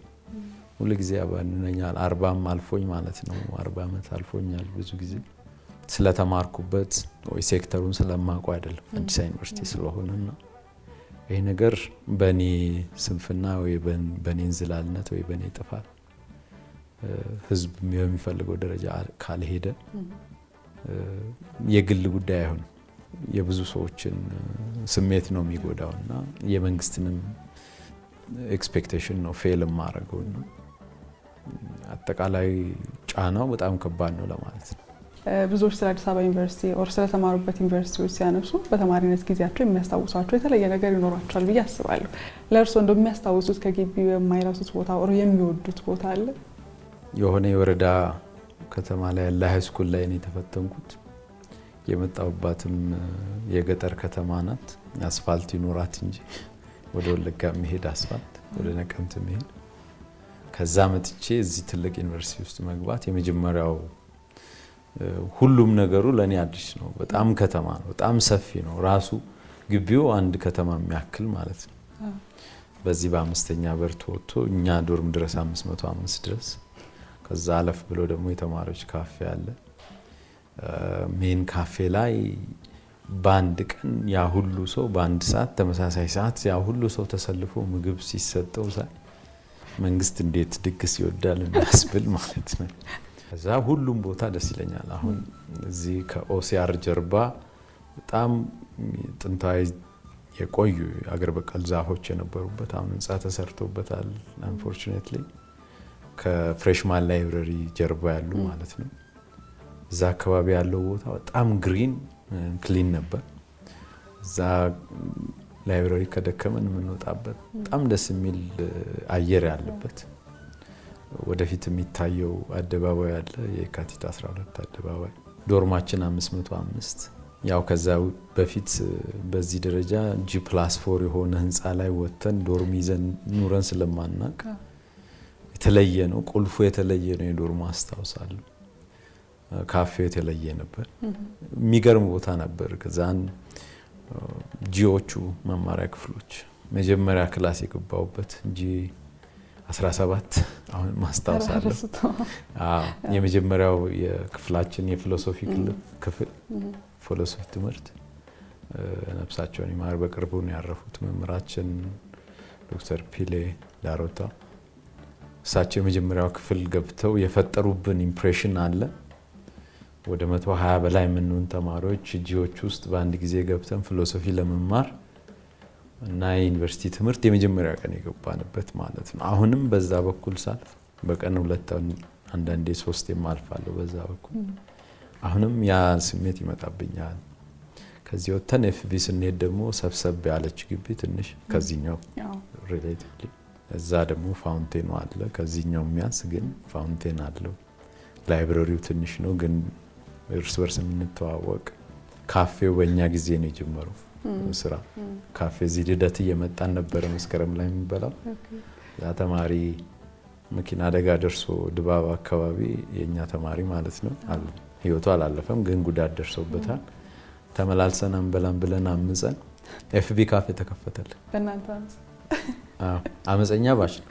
ሁሉ ጊዜ ያባንነኛል። 40 አልፎኝ ማለት ነው። 40 ዓመት አልፎኛል። ብዙ ጊዜ ስለተማርኩበት ወይ ሴክተሩን ስለማውቀው አይደለም አዲስ አበባ ዩኒቨርሲቲ ስለሆነና ይሄ ነገር በኔ ስንፍና ወይ በኔ እንዝላልነት ወይ በኔ ጥፋት ህዝብ የሚፈልገው ደረጃ ካልሄደ የግል ጉዳይ አይሆንም። የብዙ ሰዎችን ስሜት ነው የሚጎዳው እና የመንግስትንም ኤክስፔክቴሽን ነው ፌል ማድረገው። አጠቃላይ ጫናው በጣም ከባድ ነው ለማለት ነው። ብዙዎች ስለ አዲስ አበባ ዩኒቨርሲቲ ኦር ስለተማሩበት ዩኒቨርሲቲዎች ሲያነሱ በተማሪነት ጊዜያቸው የሚያስታውሷቸው የተለየ ነገር ይኖራቸዋል ብዬ አስባለሁ። ለእርስዎ እንደሚያስታውሱት ከግቢው የማይረሱት ቦታ ኦር የሚወዱት ቦታ አለ? የሆነ የወረዳ ከተማ ላይ ያለ ሃይ ስኩል ላይ ነው የተፈተንኩት። የመጣሁባትም የገጠር ከተማ ናት። አስፋልት ይኖራት እንጂ ወደ ወለጋ መሄድ አስፋልት፣ ወደ ነቀምት መሄድ። ከዛ መጥቼ እዚህ ትልቅ ዩኒቨርሲቲ ውስጥ መግባት የመጀመሪያው ሁሉም ነገሩ ለኔ አዲስ ነው። በጣም ከተማ ነው፣ በጣም ሰፊ ነው። ራሱ ግቢው አንድ ከተማ የሚያክል ማለት ነው። በዚህ በአምስተኛ በር ተወጥቶ እኛ ዶርም ድረስ 505 ድረስ፣ ከዛ አለፍ ብሎ ደግሞ የተማሪዎች ካፌ አለ። ሜን ካፌ ላይ በአንድ ቀን ያ ሁሉ ሰው በአንድ ሰዓት ተመሳሳይ ሰዓት ያ ሁሉ ሰው ተሰልፎ ምግብ ሲሰጠው ሳይ መንግስት እንዴት ድግስ ይወዳል የሚያስብል ማለት ነው። ከዛ ሁሉም ቦታ ደስ ይለኛል። አሁን እዚህ ከኦሲአር ጀርባ በጣም ጥንታዊ የቆዩ አገር በቀል ዛፎች የነበሩበት አሁን ህንጻ ተሰርቶበታል። አንፎርቹኔትሊ ከፍሬሽማን ላይብረሪ ጀርባ ያሉ ማለት ነው። እዛ አካባቢ ያለው ቦታ በጣም ግሪን ክሊን ነበር። እዛ ላይብረሪ ከደከመን የምንወጣበት በጣም ደስ የሚል አየር ያለበት ወደፊት የሚታየው አደባባይ አለ፣ የካቲት 12 አደባባይ። ዶርማችን 505። ያው ከዛ በፊት በዚህ ደረጃ G+4 የሆነ ህንጻ ላይ ወተን ዶርም ይዘን ኑረን ስለማናቅ የተለየ ነው። ቁልፉ የተለየ ነው። የዶርሙ አስታውሳለሁ። ካፌው የተለየ ነበር። የሚገርም ቦታ ነበር። ከዛን ጂዎቹ መማሪያ ክፍሎች መጀመሪያ ክላስ የገባውበት G17 አሁን ማስታወሳለሁ። የመጀመሪያው የክፍላችን የፊሎሶፊ ክፍል ፊሎሶፊ ትምህርት ነፍሳቸውን ይማር በቅርቡ ነው ያረፉት መምህራችን ዶክተር ፒሌ ዳሮታ። እሳቸው የመጀመሪያው ክፍል ገብተው የፈጠሩብን ኢምፕሬሽን አለ። ወደ 120 በላይ የምንሆን ተማሪዎች ጂዎች ውስጥ በአንድ ጊዜ ገብተን ፊሎሶፊ ለመማር እና የዩኒቨርሲቲ ትምህርት የመጀመሪያ ቀን የገባንበት ማለት ነው። አሁንም በዛ በኩል ሳልፍ በቀን 2 አንዳንዴ 3 የማልፋለሁ በዛ በኩል። አሁንም ያ ስሜት ይመጣብኛል። ከዚህ ወተን ኤፍቢ ስንሄድ ደግሞ ሰብሰብ ያለች ግቢ ትንሽ ከዚህኛው ሪሌቲቭሊ፣ እዛ ደግሞ ፋውንቴኑ አለ። ከዚህኛው የሚያንስ ግን ፋውንቴን አለው። ላይብረሪው ትንሽ ነው ግን እርስ በርስ የምንተዋወቅ። ካፌው በእኛ ጊዜ ነው የጀመረው ስራ። ካፌ እዚህ ልደት እየመጣን ነበረ መስከረም ላይ የምንበላው። ያ ተማሪ መኪና አደጋ ደርሶ ድባብ አካባቢ የኛ ተማሪ ማለት ነው አለ። ህይወቱ አላለፈም ግን ጉዳት ደርሶበታል። ተመላልሰን አንበላም ብለን አምፀን ኤፍቢ ካፌ ተከፈተልን። በእናንተ አመፀኛ ባች ነው።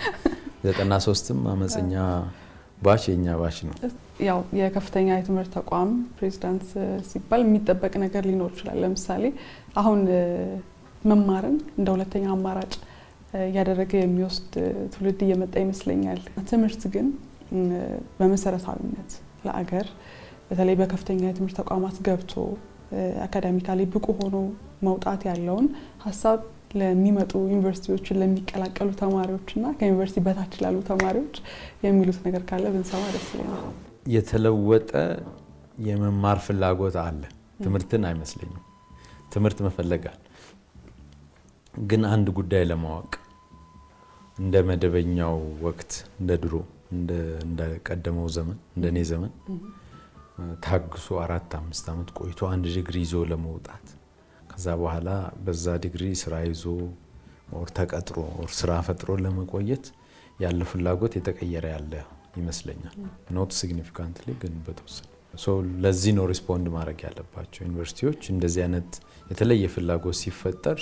93ም አመፀኛ ባች የኛ ባች ነው። ያው የከፍተኛ የትምህርት ተቋም ፕሬዝዳንት ሲባል የሚጠበቅ ነገር ሊኖር ይችላል። ለምሳሌ አሁን መማርን እንደ ሁለተኛ አማራጭ ያደረገ የሚወስድ ትውልድ እየመጣ ይመስለኛል። ትምህርት ግን በመሰረታዊነት ለአገር በተለይ በከፍተኛ የትምህርት ተቋማት ገብቶ አካዳሚካሊ ብቁ ሆኖ መውጣት ያለውን ሀሳብ ለሚመጡ ዩኒቨርሲቲዎችን ለሚቀላቀሉ ተማሪዎችና ከዩኒቨርሲቲ በታች ላሉ ተማሪዎች የሚሉት ነገር ካለ ብንሰማ ደስ ይለኛል። የተለወጠ የመማር ፍላጎት አለ። ትምህርትን አይመስለኝም። ትምህርት መፈለጋል ግን አንድ ጉዳይ ለማወቅ እንደ መደበኛው ወቅት እንደ ድሮ እንደ ቀደመው ዘመን እንደኔ ዘመን ታግሶ 4-5 አመት ቆይቶ አንድ ዲግሪ ይዞ ለመውጣት ከዛ በኋላ በዛ ዲግሪ ስራ ይዞ ወር ተቀጥሮ ወር ስራ ፈጥሮ ለመቆየት ያለ ፍላጎት የተቀየረ ያለ ይመስለኛል። ኖት ሲግኒፊካንትሊ ግን በተወሰነ ለዚህ ነው ሪስፖንድ ማድረግ ያለባቸው ዩኒቨርሲቲዎች። እንደዚህ አይነት የተለየ ፍላጎት ሲፈጠር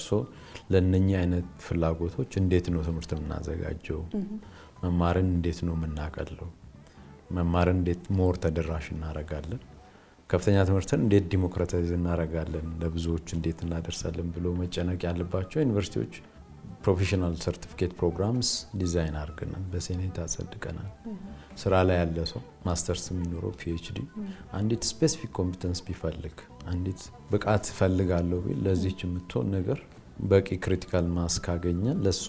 ለነኛ አይነት ፍላጎቶች እንዴት ነው ትምህርት የምናዘጋጀው? መማርን እንዴት ነው የምናቀለው? መማርን እንዴት ሞር ተደራሽ እናረጋለን? ከፍተኛ ትምህርትን እንዴት ዲሞክራታይዝ እናረጋለን? ለብዙዎች እንዴት እናደርሳለን ብሎ መጨነቅ ያለባቸው ዩኒቨርሲቲዎች ፕሮፌሽናል ሰርቲፊኬት ፕሮግራምስ ዲዛይን አድርገናል፣ በሴኔት አጸድቀናል። ስራ ላይ ያለ ሰው ማስተርስ የሚኖረው ፒኤችዲ አንዲት ስፔሲፊክ ኮምፒተንስ ቢፈልግ አንዲት ብቃት ፈልጋለሁ ቢል ለዚህች የምትሆን ነገር በቂ ክሪቲካል ማስ ካገኘን ለሱ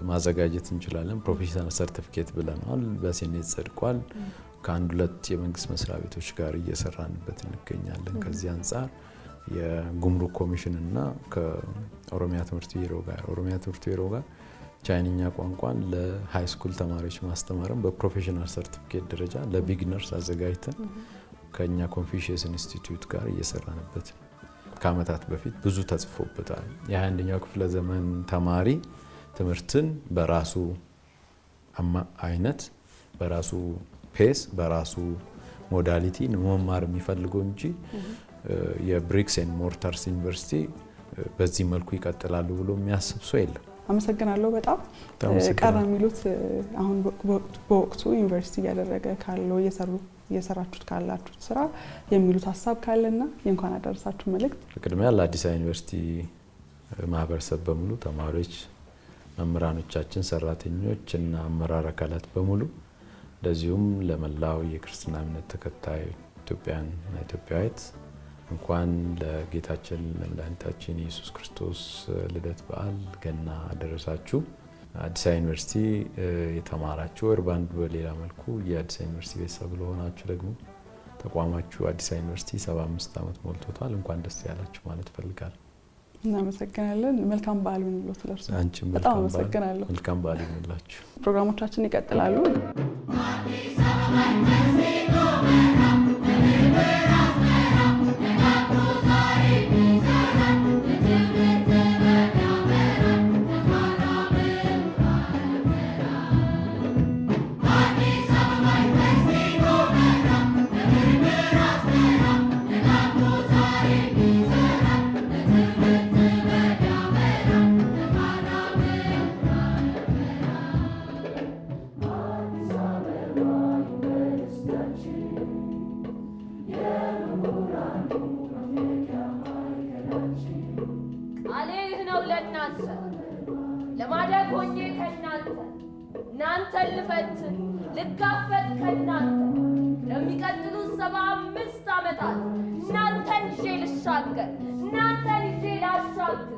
ማዘጋጀት እንችላለን። ፕሮፌሽናል ሰርቲፊኬት ብለናል፣ በሴኔት ጸድቋል። ከአንድ ሁለት የመንግስት መስሪያ ቤቶች ጋር እየሰራንበት እንገኛለን። ከዚህ አንጻር የጉምሩክ ኮሚሽን እና ከኦሮሚያ ትምህርት ቢሮ ጋር ቻይንኛ ቋንቋን ለሃይ ስኩል ተማሪዎች ማስተማርን በፕሮፌሽናል ሰርቲፊኬት ደረጃ ለቢግነርስ አዘጋጅተን ከኛ ኮንፊሽየስ ኢንስቲትዩት ጋር እየሰራንበት ነው። ከአመታት በፊት ብዙ ተጽፎበታል። የ21ኛው ክፍለ ዘመን ተማሪ ትምህርትን በራሱ አይነት በራሱ ፔስ በራሱ ሞዳሊቲ መማር የሚፈልገው እንጂ የብሪክስ ኤንድ ሞርታርስ ዩኒቨርሲቲ በዚህ መልኩ ይቀጥላሉ ብሎ የሚያስብ ሰው የለም። አመሰግናለሁ በጣም ቀረ የሚሉት አሁን በወቅቱ ዩኒቨርሲቲ እያደረገ ካለው እየሰራችሁት ካላችሁት ስራ የሚሉት ሀሳብ ካለና የእንኳን አደረሳችሁ መልእክት። በቅድሚያ ለአዲስ አበባ ዩኒቨርሲቲ ማህበረሰብ በሙሉ ተማሪዎች፣ መምህራኖቻችን፣ ሰራተኞች እና አመራር አካላት በሙሉ እንደዚሁም ለመላው የክርስትና እምነት ተከታይ ኢትዮጵያውያንና ኢትዮጵያዊት እንኳን ለጌታችን ለመድኃኒታችን ኢየሱስ ክርስቶስ ልደት በዓል ገና አደረሳችሁ። አዲስ አበባ ዩኒቨርሲቲ የተማራችሁ በአንድ በሌላ መልኩ የአዲስ አበባ ዩኒቨርሲቲ ቤተሰብ ለሆናችሁ ደግሞ ተቋማችሁ አዲስ አበባ ዩኒቨርሲቲ 75 ዓመት ሞልቶታል። እንኳን ደስ ያላችሁ ማለት ፈልጋለሁ። እናመሰግናለን። መልካም በዓል ይሁንልዎት ለእርሱ። አንቺም መልካም በዓል ይሁንላችሁ። ፕሮግራሞቻችን ይቀጥላሉ። ለማደግ ሆኜ ከናንተ እናንተን ልፈትን ልጋፈጥ ከናንተ ለሚቀጥሉት 75 ዓመታት እናንተን ይዤ ልሻገር እናንተን ይዤ ላሻግር